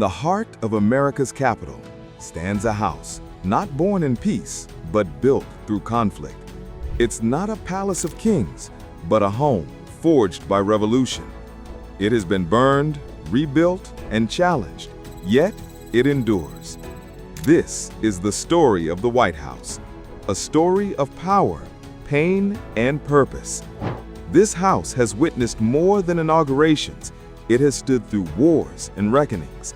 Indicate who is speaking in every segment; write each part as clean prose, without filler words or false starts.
Speaker 1: the heart of America's capital stands a house, not born in peace, but built through conflict. It's not a palace of kings, but a home forged by revolution. It has been burned, rebuilt, and challenged, yet it endures. This is the story of the White House, a story of power, pain, and purpose. This house has witnessed more than inaugurations. It has stood through wars and reckonings.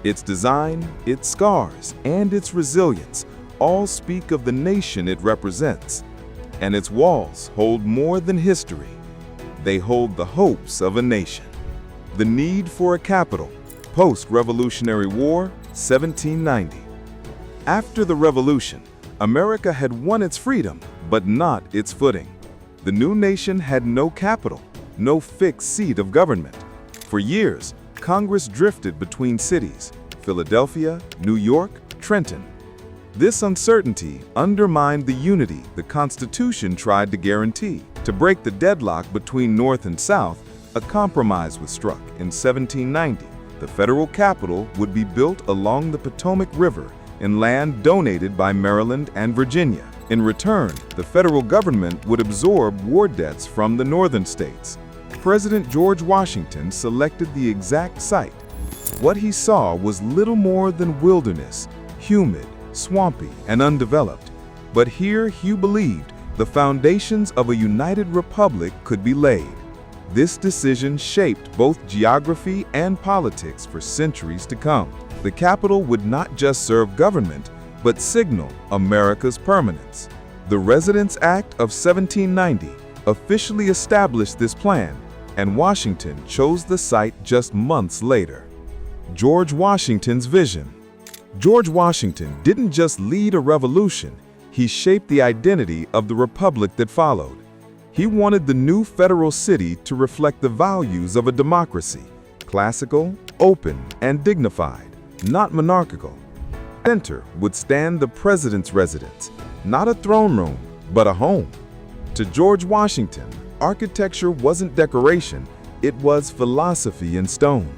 Speaker 1: Its design, its scars, and its resilience all speak of the nation it represents. And its walls hold more than history. They hold the hopes of a nation. The need for a capital, post-Revolutionary War, 1790. After the Revolution, America had won its freedom, but not its footing. The new nation had no capital, no fixed seat of government. For years, Congress drifted between cities, Philadelphia, New York, Trenton. This uncertainty undermined the unity the Constitution tried to guarantee. To break the deadlock between North and South, a compromise was struck in 1790. The federal capital would be built along the Potomac River in land donated by Maryland and Virginia. In return, the federal government would absorb war debts from the northern states. President George Washington selected the exact site. What he saw was little more than wilderness, humid, swampy, and undeveloped. But here he believed the foundations of a united republic could be laid. This decision shaped both geography and politics for centuries to come. The capital would not just serve government, but signal America's permanence. The Residence Act of 1790 officially established this plan, and Washington chose the site just months later. George Washington's vision. George Washington didn't just lead a revolution, he shaped the identity of the republic that followed. He wanted the new federal city to reflect the values of a democracy, classical, open, and dignified, not monarchical. Center would stand the president's residence, not a throne room, but a home. To George Washington, architecture wasn't decoration, it was philosophy in stone.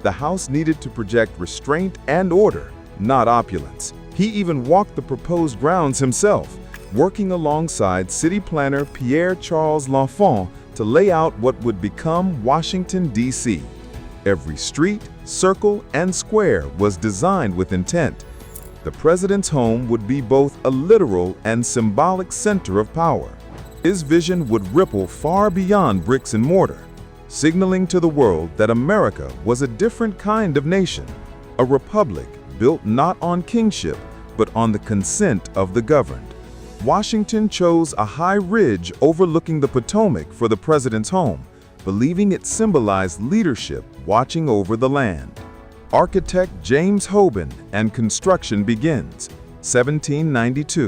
Speaker 1: The house needed to project restraint and order, not opulence. He even walked the proposed grounds himself, working alongside city planner Pierre Charles L'Enfant to lay out what would become Washington, D.C. Every street, circle, and square was designed with intent. The president's home would be both a literal and symbolic center of power. His vision would ripple far beyond bricks and mortar, signaling to the world that America was a different kind of nation, a republic built not on kingship, but on the consent of the governed. Washington chose a high ridge overlooking the Potomac for the president's home, believing it symbolized leadership watching over the land. Architect James Hoban and construction begins, 1792.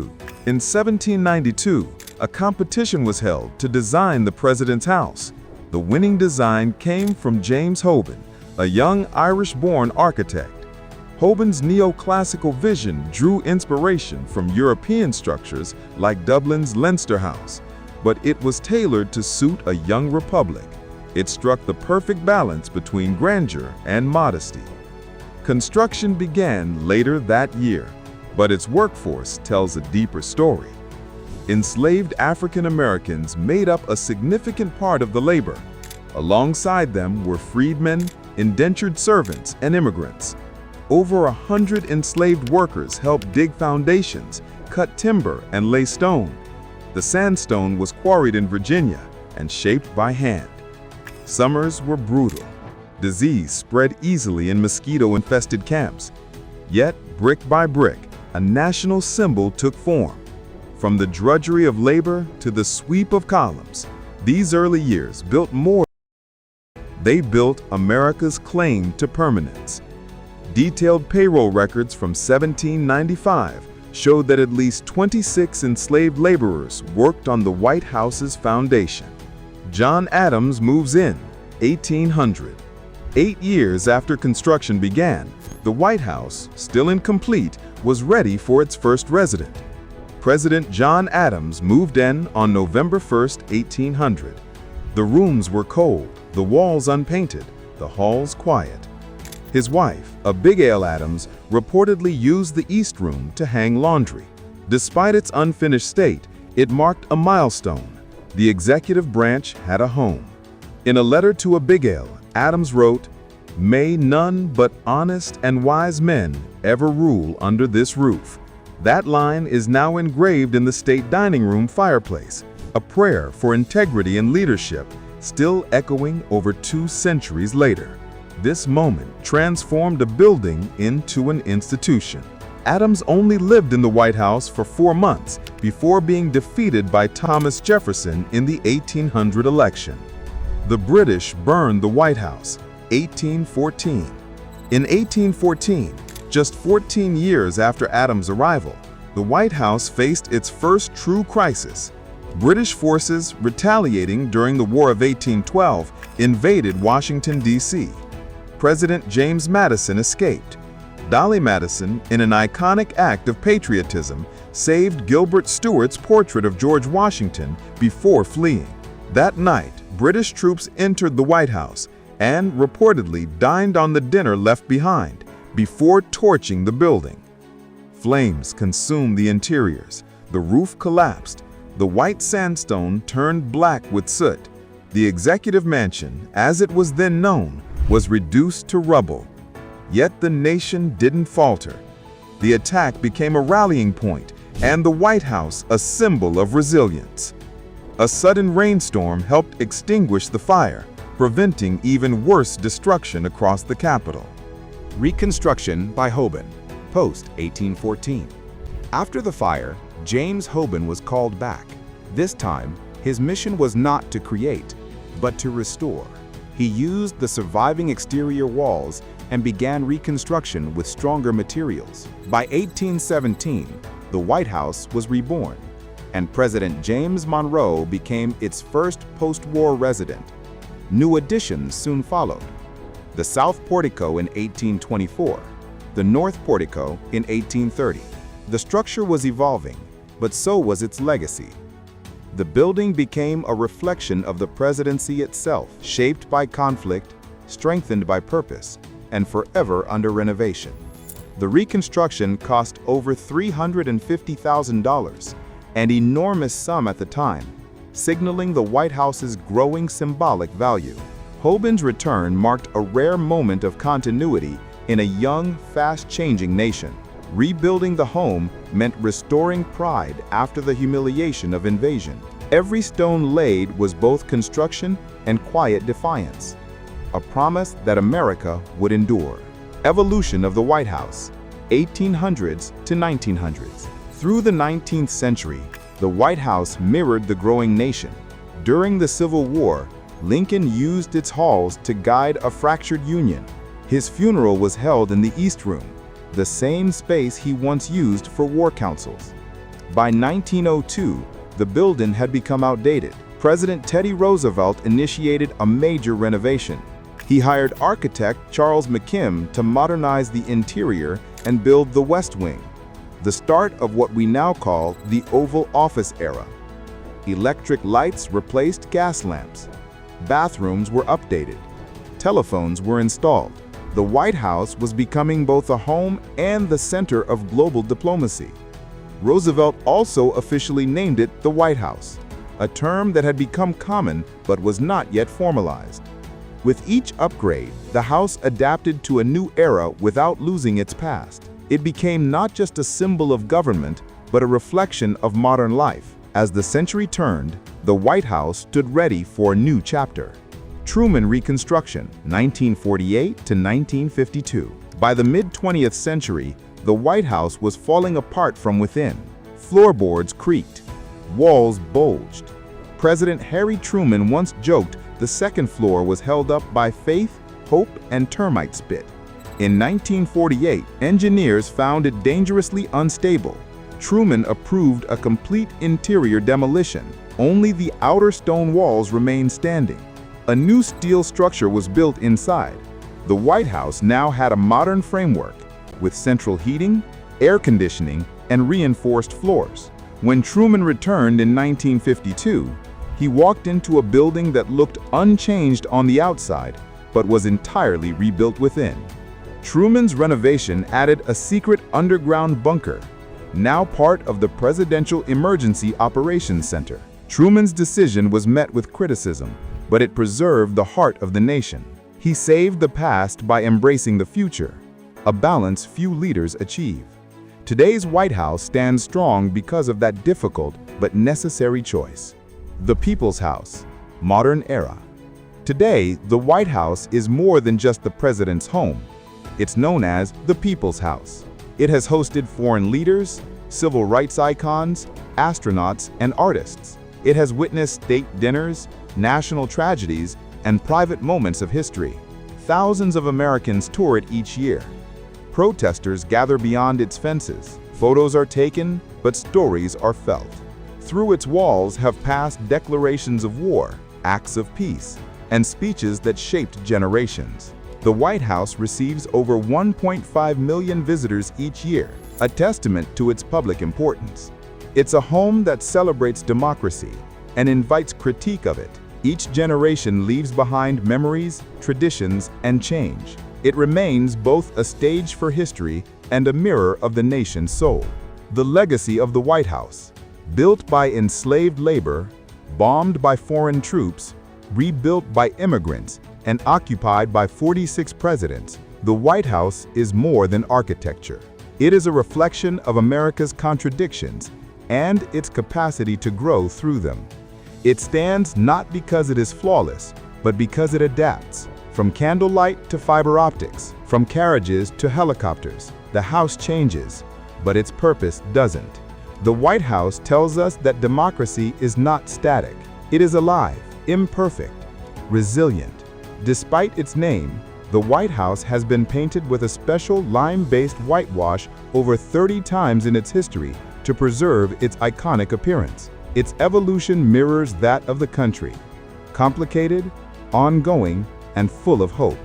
Speaker 1: In 1792, a competition was held to design the president's house. The winning design came from James Hoban, a young Irish-born architect. Hoban's neoclassical vision drew inspiration from European structures like Dublin's Leinster House, but it was tailored to suit a young republic. It struck the perfect balance between grandeur and modesty. Construction began later that year, but its workforce tells a deeper story. Enslaved African Americans made up a significant part of the labor. Alongside them were freedmen, indentured servants, and immigrants. Over 100 enslaved workers helped dig foundations, cut timber, and lay stone. The sandstone was quarried in Virginia and shaped by hand. Summers were brutal. Disease spread easily in mosquito-infested camps. Yet, brick by brick, a national symbol took form. From the drudgery of labor to the sweep of columns, these early years built more. They built America's claim to permanence. Detailed payroll records from 1795 showed that at least 26 enslaved laborers worked on the White House's foundation. John Adams moves in, 1800. 8 years after construction began, the White House, still incomplete, was ready for its first resident. President John Adams moved in on November 1, 1800. The rooms were cold, the walls unpainted, the halls quiet. His wife, Abigail Adams, reportedly used the East Room to hang laundry. Despite its unfinished state, it marked a milestone. The executive branch had a home. In a letter to Abigail, Adams wrote, "May none but honest and wise men ever rule under this roof." That line is now engraved in the state dining room fireplace, a prayer for integrity and leadership, still echoing over 2 centuries later. This moment transformed a building into an institution. Adams only lived in the White House for 4 months before being defeated by Thomas Jefferson in the 1800 election. The British burned the White House, 1814. In 1814, just 14 years after Adams' arrival, the White House faced its first true crisis. British forces, retaliating during the War of 1812, invaded Washington, D.C. President James Madison escaped. Dolly Madison, in an iconic act of patriotism, saved Gilbert Stuart's portrait of George Washington before fleeing. That night, British troops entered the White House and reportedly dined on the dinner left behind before torching the building. Flames consumed the interiors, the roof collapsed, the white sandstone turned black with soot. The executive mansion, as it was then known, was reduced to rubble. Yet the nation didn't falter. The attack became a rallying point, and the White House a symbol of resilience. A sudden rainstorm helped extinguish the fire, preventing even worse destruction across the Capitol.
Speaker 2: Reconstruction by Hoban, post-1814. After the fire, James Hoban was called back. This time, his mission was not to create, but to restore. He used the surviving exterior walls and began reconstruction with stronger materials. By 1817, the White House was reborn, and President James Monroe became its first post-war resident. New additions soon followed. The South Portico in 1824, the North Portico in 1830. The structure was evolving, but so was its legacy. The building became a reflection of the presidency itself, shaped by conflict, strengthened by purpose, and forever under renovation. The reconstruction cost over $350,000, an enormous sum at the time, signaling the White House's growing symbolic value. Hoban's return marked a rare moment of continuity in a young, fast-changing nation. Rebuilding the home meant restoring pride after the humiliation of invasion. Every stone laid was both construction and quiet defiance, a promise that America would endure. Evolution of the White House, 1800s to 1900s. Through the 19th century, the White House mirrored the growing nation. During the Civil War, Lincoln used its halls to guide a fractured Union. His funeral was held in the East Room, the same space he once used for war councils. By 1902, the building had become outdated. President Teddy Roosevelt initiated a major renovation. He hired architect Charles McKim to modernize the interior and build the West Wing, the start of what we now call the Oval Office era. Electric lights replaced gas lamps. Bathrooms were updated. Telephones were installed. The White House was becoming both a home and the center of global diplomacy. Roosevelt also officially named it the White House, a term that had become common but was not yet formalized. With each upgrade, the house adapted to a new era without losing its past. It became not just a symbol of government, but a reflection of modern life. As the century turned, the White House stood ready for a new chapter. Truman Reconstruction, 1948 to 1952. By the mid-20th century, the White House was falling apart from within. Floorboards creaked. Walls bulged. President Harry Truman once joked the second floor was held up by faith, hope, and termite spit. In 1948, engineers found it dangerously unstable. Truman approved a complete interior demolition. Only the outer stone walls remained standing. A new steel structure was built inside. The White House now had a modern framework, with central heating, air conditioning, and reinforced floors. When Truman returned in 1952, he walked into a building that looked unchanged on the outside, but was entirely rebuilt within. Truman's renovation added a secret underground bunker, now part of the Presidential Emergency Operations Center. Truman's decision was met with criticism, but it preserved the heart of the nation. He saved the past by embracing the future, a balance few leaders achieve. Today's White House stands strong because of that difficult but necessary choice. The People's House, modern era. Today, the White House is more than just the president's home. It's known as the People's House. It has hosted foreign leaders, civil rights icons, astronauts, and artists. It has witnessed state dinners, national tragedies, and private moments of history. Thousands of Americans tour it each year. Protesters gather beyond its fences. Photos are taken, but stories are felt. Through its walls have passed declarations of war, acts of peace, and speeches that shaped generations. The White House receives over 1.5 million visitors each year, a testament to its public importance. It's a home that celebrates democracy and invites critique of it. Each generation leaves behind memories, traditions, and change. It remains both a stage for history and a mirror of the nation's soul. The legacy of the White House. Built by enslaved labor, bombed by foreign troops, rebuilt by immigrants, and occupied by 46 presidents, the White House is more than architecture. It is a reflection of America's contradictions and its capacity to grow through them. It stands not because it is flawless, but because it adapts. From candlelight to fiber optics, from carriages to helicopters, the house changes, but its purpose doesn't. The White House tells us that democracy is not static. It is alive, imperfect, resilient. Despite its name, the White House has been painted with a special lime-based whitewash over 30 times in its history to preserve its iconic appearance. Its evolution mirrors that of the country, complicated, ongoing, and full of hope.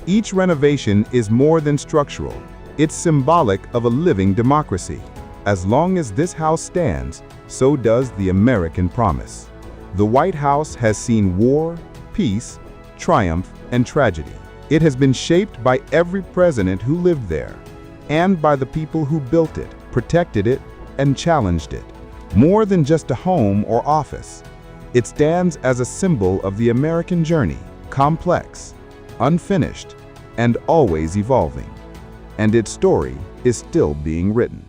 Speaker 2: Each renovation is more than structural. It's symbolic of a living democracy. As long as this house stands, so does the American promise. The White House has seen war, peace, triumph, and tragedy. It has been shaped by every president who lived there, and by the people who built it, protected it, and challenged it. More than just a home or office, it stands as a symbol of the American journey, complex, unfinished, and always evolving. And its story is still being written.